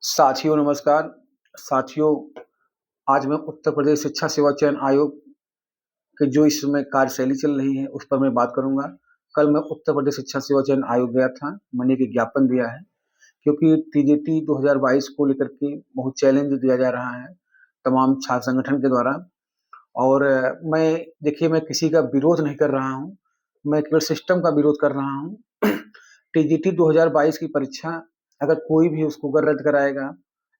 साथियों नमस्कार। साथियों, आज मैं उत्तर प्रदेश शिक्षा सेवा चयन आयोग की जो इस समय कार्यशैली चल रही है उस पर मैं बात करूँगा। कल मैं उत्तर प्रदेश शिक्षा सेवा चयन आयोग गया था, मैंने एक ज्ञापन दिया है क्योंकि टीजीटी 2022 को लेकर के बहुत चैलेंज दिया जा रहा है तमाम छात्र संगठन के द्वारा। और मैं किसी का विरोध नहीं कर रहा हूँ, मैं केवल सिस्टम का विरोध कर रहा हूँ। टीजीटी 2022 की परीक्षा अगर कोई भी उसको अगर रद्द कराएगा,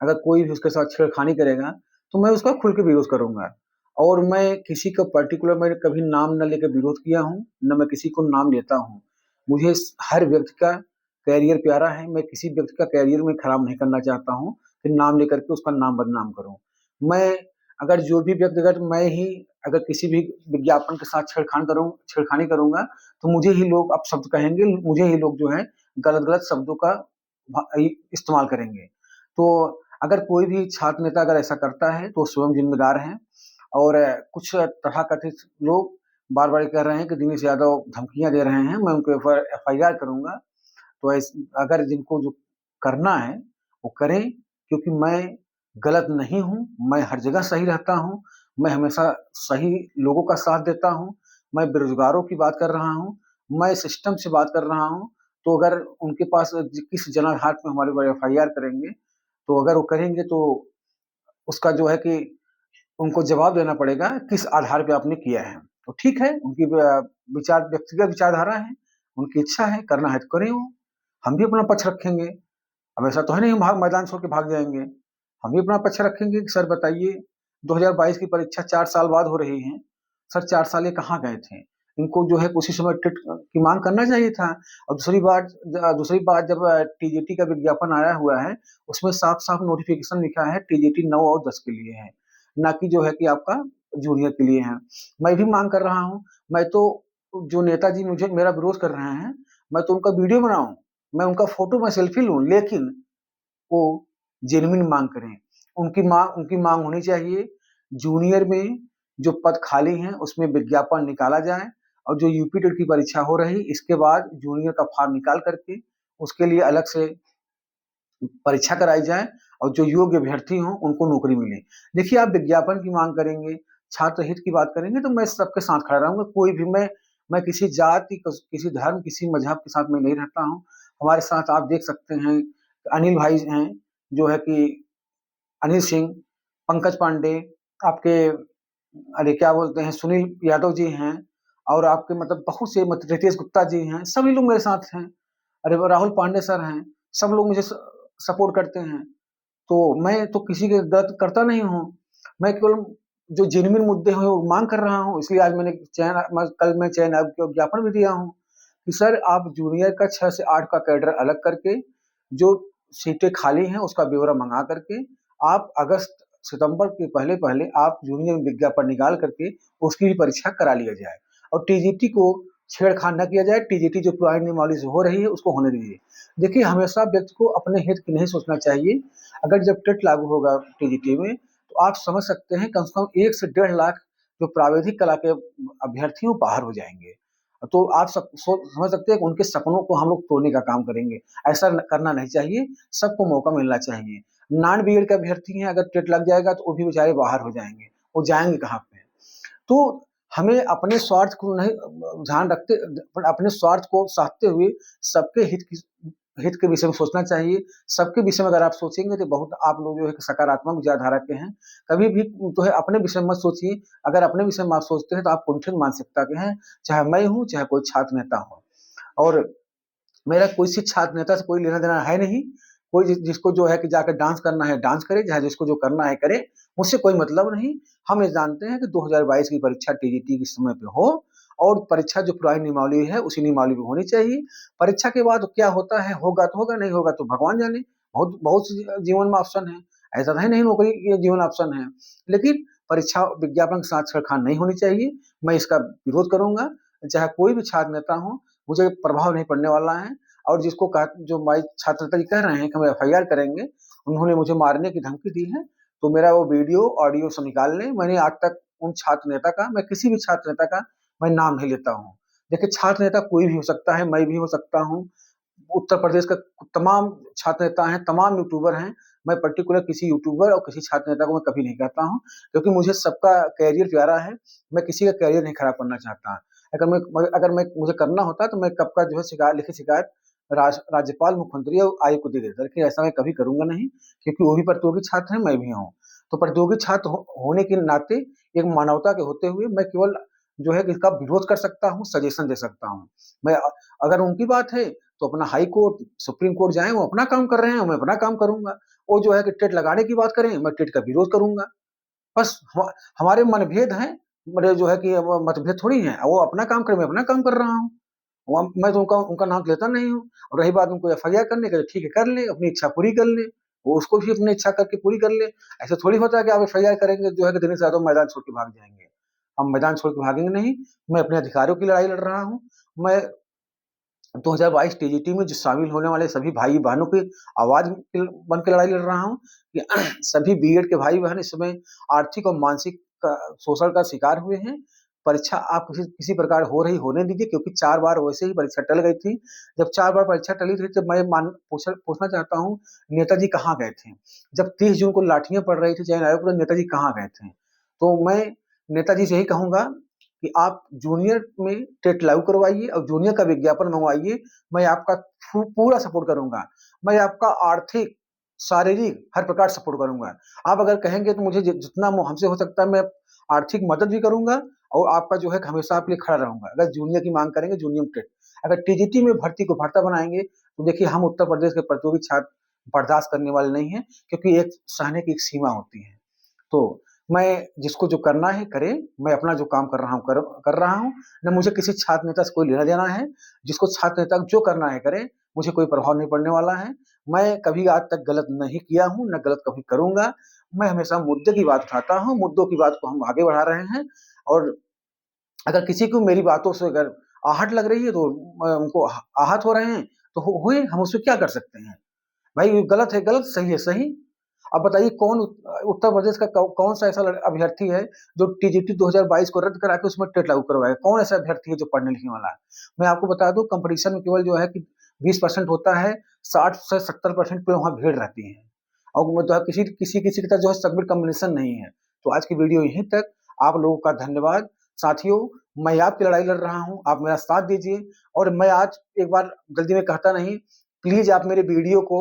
अगर कोई भी उसके साथ छेड़खानी करेगा, तो मैं उसका खुल के विरोध करूँगा। और मैं किसी का पर्टिकुलर मैंने कभी नाम ना लेकर विरोध किया हूँ, ना मैं किसी को नाम लेता हूँ। मुझे हर व्यक्ति का करियर प्यारा है, मैं किसी व्यक्ति का करियर में खराब नहीं करना चाहता हूँ कि नाम लेकर के उसका नाम बदनाम करूँ। मैं अगर जो भी व्यक्तिगत मैं ही अगर किसी भी विज्ञापन के साथ छेड़खानी करूँगा, तो मुझे ही लोग अपशब्द कहेंगे, मुझे ही लोग जो है गलत-गलत शब्दों का इस्तेमाल करेंगे। तो अगर कोई भी छात्र नेता अगर ऐसा करता है तो स्वयं ज़िम्मेदार हैं। और कुछ तथाकथित लोग बार-बार ये कह रहे हैं कि दिनेश यादव धमकियाँ दे रहे हैं, मैं उनके ऊपर एफआईआर करूँगा। तो अगर जिनको जो करना है वो करें, क्योंकि मैं गलत नहीं हूँ, मैं हर जगह सही रहता हूँ, मैं हमेशा सही लोगों का साथ देता हूँ, मैं बेरोज़गारों की बात कर रहा हूँ, मैं सिस्टम से बात कर रहा हूँ। तो अगर उनके पास किस जनाधार पे हमारे ऊपर एफआईआर करेंगे, तो अगर वो करेंगे तो उसका जो है कि उनको जवाब देना पड़ेगा किस आधार पे आपने किया है। तो ठीक है, उनकी व्यक्तिगत विचारधारा है, उनकी इच्छा है, करना है तो करें वो। हम भी अपना पक्ष रखेंगे। अब ऐसा तो है नहीं हम मैदान छोड़ के भाग जाएँगे। हम भी अपना पक्ष रखेंगे कि सर बताइए, 2022 की परीक्षा 4 साल बाद हो रही है। सर 4 साल ये कहाँ गए थे? इनको जो है उसी समय टेट की माँग करना चाहिए था। और दूसरी बात, जब टीजीटी का विज्ञापन आया हुआ है, उसमें साफ-साफ नोटिफ़िकेशन लिखा है टीजीटी 9 और 10 के लिए है, ना कि जो है कि आपका जूनियर के लिए है। मैं भी माँग कर रहा हूँ, मैं तो जो नेताजी मुझे मेरा विरोध कर रहे हैं, मैं तो उनका वीडियो बनाऊँ, मैं उनका फ़ोटो, मैं सेल्फ़ी लूँ, लेकिन वो जेन्युइन माँग करें। उनकी माँग होनी चाहिए, जूनियर में जो पद खाली हैं, उसमें विज्ञापन निकाला जाए। और जो यूपी टेट की परीक्षा हो रही, इसके बाद जूनियर का फ़ॉर्म निकाल कर के उसके लिए अलग से परीक्षा कराई जाए और जो योग्य अभ्यर्थी हों, उनको नौकरी मिले। देखिए, आप विज्ञापन की माँग करेंगे, छात्र हित की बात करेंगे, तो मैं सबके साथ खड़ा रहूँगा। कोई भी मैं किसी जाति, किसी धर्म, किसी मज़हब के साथ मैं नहीं रहता हूँ। हमारे साथ आप देख सकते हैं, अनिल भाई हैं, जो है कि अनिल सिंह, पंकज पांडे, आपके अरे क्या बोलते हैं, सुनील यादव जी हैं, और आपके मतलब बहुत से रितेश गुप्ता जी हैं, सभी लोग मेरे साथ हैं। अरे वो राहुल पांडे सर हैं, सब लोग मुझे सपोर्ट करते हैं। तो मैं तो किसी के गलत करता नहीं हूँ। मैं केवल जो जेन्युइन मुद्दे हैं वो माँग कर रहा हूँ। इसलिए आज मैं चयन आयोग को ज्ञापन भी दिया हूँ कि सर आप जूनियर का 6 से 8 का कैडर अलग करके, जो सीटें खाली हैं उसका ब्यौरा मँगा करके, आप अगस्त सितंबर के पहले-पहले आप जूनियर में विज्ञापन निकाल करके उसकी भी परीक्षा करा लिया जाए। और टीजीटी को छेड़खानी ना किया जाए, टीजीटी जो पुरानी नियमावली से हो रही है उसको होने दीजिए। देखिए, हमेशा व्यक्ति को अपने हित की नहीं सोचना चाहिए। अगर जब टेट लागू होगा टीजीटी में, तो आप समझ सकते हैं कम से कम 1 से 1.5 लाख जो प्राविधिक कला के अभ्यर्थी वो बाहर हो जाएँगे। तो आप समझ सकते हैं कि उनके सपनों को हम लोग तोड़ने का काम करेंगे। ऐसा करना नहीं चाहिए, सबको मौका मिलना चाहिए। नॉन बीएड के अभ्यर्थी हैं, अगर टेट लग जाएगा तो वो भी बेचारे बाहर हो जाएँगे, वो जाएँगे कहाँ पे? तो हमें अपने स्वार्थ को नहीं ध्यान रखते, अपने स्वार्थ को साधते हुए सबके हित के विषय में सोचना चाहिए। सबके विषय में अगर आप सोचेंगे तो बहुत आप लोग जो है सकारात्मक विचारधारा के हैं। कभी भी जो है अपने विषय में मत सोचिए। अगर अपने विषय में आप सोचते हैं तो आप कुंठित मानसिकता के हैं, चाहे मैं हूँ, चाहे कोई छात्र नेता हो। और मेरा किसी छात्र नेता से कोई लेना-देना है नहीं। कोई जिसको जो है कि जाकर डांस करना है, डांस करे, चाहे जिसको जो करना है करे, मुझसे कोई मतलब नहीं। हम ये जानते हैं कि 2022 की परीक्षा टीजीटी के समय पे हो, और परीक्षा जो पुरानी नियमावली है, उसी नियमावली में होनी चाहिए। परीक्षा के बाद क्या होता है, होगा तो होगा, नहीं होगा तो भगवान जाने। बहुत बहुत सी जीवन में ऑप्शन है। ऐसा तो है नहीं नौकरी ये जीवन ऑप्शन है। लेकिन परीक्षा विज्ञापन के साथ छेड़खानी नहीं होनी चाहिए। मैं इसका विरोध करूँगा, चाहे कोई भी छात्र नेता हो, मुझे प्रभाव नहीं पड़ने वाला है। और जिसको जो भाई छात्र नेता जी कह रहे हैं कि हम एफआईआर करेंगे, उन्होंने मुझे मारने की धमकी दी है, तो मेरा वो वीडियो, ऑडियो सब निकाल लें। मैंने आज तक उन छात्र नेता का, मैं किसी भी छात्र नेता का मैं नाम नहीं लेता हूँ। देखिए, छात्र नेता कोई भी हो सकता है, मैं भी हो सकता हूँ, उत्तर प्रदेश का तमाम छात्र नेता हैं, तमाम यूट्यूबर हैं। मैं पर्टिकुलर किसी यूट्यूबर और किसी छात्र नेता को मैं कभी नहीं कहता हूँ, क्योंकि मुझे सबका कैरियर प्यारा है। मैं किसी का कैरियर नहीं खराब करना चाहता। अगर मैं मुझे करना होता तो मैं कब का जो है लिखित शिकायत राज्यपाल, मुख्यमंत्री और आयोग को दे देता, लेकिन ऐसा मैं कभी करूंगा नहीं, क्योंकि वो भी प्रतियोगी छात्र हैं, मैं भी हूँ। तो प्रतियोगी छात्र होने के नाते, एक मानवता के होते हुए, मैं केवल जो है इसका विरोध कर सकता हूँ, सजेशन दे सकता हूँ। मैं अगर उनकी बात है तो अपना हाई कोर्ट, सुप्रीम कोर्ट जाएं, वो अपना काम कर रहे हैं, मैं अपना काम करूंगा। वो जो है कि टेट लगाने की बात करें, मैं टेट का विरोध करूंगा। बस हमारे मनभेद हैं, मेरे जो है कि मतभेद थोड़ी है। वो अपना काम करे, मैं अपना काम कर रहा हूँ। मैं तो उनका उनका नाम लेता नहीं हूँ। और रही बात उनको एफआईआर करने की, ठीक है कर ले, अपनी इच्छा पूरी कर ले, वो उसको भी अपनी इच्छा करके पूरी कर ले। ऐसा थोड़ी होता है कि आप एफआईआर करेंगे जो है कि दिनेश यादव मैदान छोड़ के भाग जाएंगे। हम मैदान छोड़ के भागेंगे नहीं। मैं अपने अधिकारों की लड़ाई लड़ रहा हूँ। मैं 2022 टीजीटी में जो शामिल होने वाले सभी भाई बहनों की आवाज बन के लड़ाई लड़ रहा हूँ कि सभी बीएड के भाई बहन इस समय आर्थिक और मानसिक शोषण का शिकार हुए हैं। परीक्षा आप किसी प्रकार हो रही होने दीजिए, क्योंकि 4 बार वैसे ही परीक्षा टल गई थी। जब 4 बार परीक्षा टली थी, तो मैं पूछना चाहता हूँ, नेताजी कहाँ गए थे? जब 30 जून को लाठियां पड़ रही थी चयन आयोग पर, नेताजी कहाँ गए थे? तो मैं नेताजी से यही कहूंगा कि आप जूनियर में टेट लागू करवाइए और जूनियर का विज्ञापन मंगवाइए। मैं आपका पूरा सपोर्ट करूंगा। मैं आपका आर्थिक, शारीरिक हर प्रकार सपोर्ट करूंगा। आप अगर कहेंगे तो मुझे जितना हमसे हो सकता है मैं आर्थिक मदद भी करूंगा, और आपका जो है हमेशा आपके लिए खड़ा रहूंगा। अगर जूनियर की मांग करेंगे, जूनियर टेट, अगर टीजीटी में भर्ती को भर्ता बनाएंगे, तो देखिए हम उत्तर प्रदेश के प्रतियोगी छात्र बर्दाश्त करने वाले नहीं है, क्योंकि एक सहने की एक सीमा होती है। तो मैं जिसको जो करना है करे, मैं अपना जो काम कर रहा हूँ कर रहा हूँ। न मुझे किसी छात्र नेता से कोई लेना देना है। जिसको छात्र नेता जो करना है करे, मुझे कोई प्रभाव नहीं पड़ने वाला है। मैं कभी आज तक गलत नहीं किया हूँ, न गलत कभी करूंगा। मैं हमेशा मुद्दे की बात उठाता हूँ, मुद्दों की बात को हम आगे बढ़ा रहे हैं। और अगर किसी को मेरी बातों से अगर आहट लग रही है, तो उनको आहत हो रहे हैं, तो हुए, हम उसमें क्या कर सकते हैं? भाई गलत है गलत, सही है सही। अब बताइए कौन उत्तर प्रदेश का कौन सा ऐसा अभ्यर्थी है जो टीजीटी 2022 को रद्द करा के उसमें टेट लागू करवाएगा? कौन ऐसा अभ्यर्थी है जो पढ़ने लिखने वाला है? मैं आपको बता दूं, कंपटीशन में केवल जो है कि 20% होता है, 60 से 70% पे वहां भीड़ रहती है। और मतलब किसी किसी किसी के साथ जो है सबमिट कॉम्बिनेशन नहीं है। तो आज की वीडियो यहीं तक। आप लोगों का धन्यवाद। साथियों, मैं आपकी लड़ाई लड़ रहा हूँ, आप मेरा साथ दीजिए। और मैं आज एक बार जल्दी में कहता नहीं, प्लीज आप मेरे वीडियो को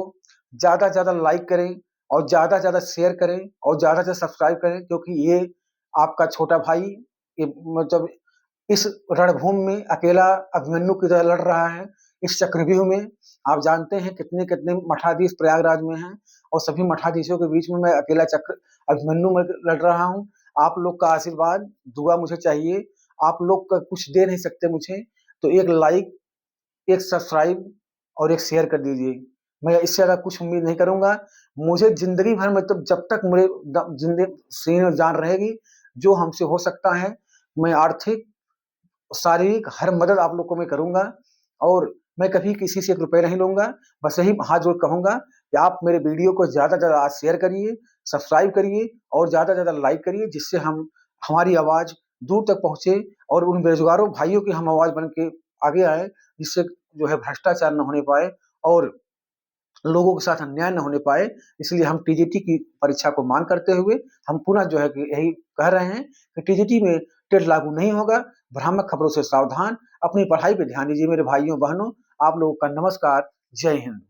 ज्यादा से ज्यादा लाइक करें, और ज्यादा से ज्यादा शेयर करें, और ज्यादा से सब्सक्राइब करें, क्योंकि ये आपका छोटा भाई, ये मतलब इस रणभूमि में अकेला अभिमन्यु की तरह लड़ रहा है। इस चक्रव्यूह में आप जानते हैं कितने कितने मठाधीश प्रयागराज में हैं, और सभी मठाधीशों के बीच में मैं अकेला चक्र अभिमन्यु में लड़ रहा हूँ। आप लोग का आशीर्वाद, दुआ मुझे चाहिए। आप लोग का कुछ दे नहीं सकते मुझे, तो एक लाइक, एक सब्सक्राइब और एक शेयर कर दीजिए। मैं इससे ज्यादा कुछ उम्मीद नहीं करूंगा। मुझे जिंदगी भर, मतलब जब तक मेरे जिंदगी सीने में जान रहेगी, जो हमसे हो सकता है, मैं आर्थिक, शारीरिक हर मदद आप लोग को मैं करूंगा। और मैं कभी किसी से 1 रुपए नहीं लूंगा। बस यही हाथ जोड़ कहूंगा कि आप मेरे वीडियो को ज्यादा से ज्यादा आज शेयर करिए, सब्सक्राइब करिए, और ज्यादा से ज्यादा लाइक करिए, जिससे हमारी आवाज दूर तक पहुंचे, और उन बेरोजगारों भाइयों की हम आवाज बन के आगे आए, जिससे जो है भ्रष्टाचार न होने पाए और लोगों के साथ अन्याय न होने पाए। इसलिए हम टीजीटी की परीक्षा को मांग करते हुए हम पुनः जो है कि यही कह रहे हैं कि टीजीटी में टेट लागू नहीं होगा। भ्रामक खबरों से सावधान, अपनी पढ़ाई पे ध्यान दीजिए मेरे भाइयों बहनों। आप लोगों का नमस्कार। जय हिंद।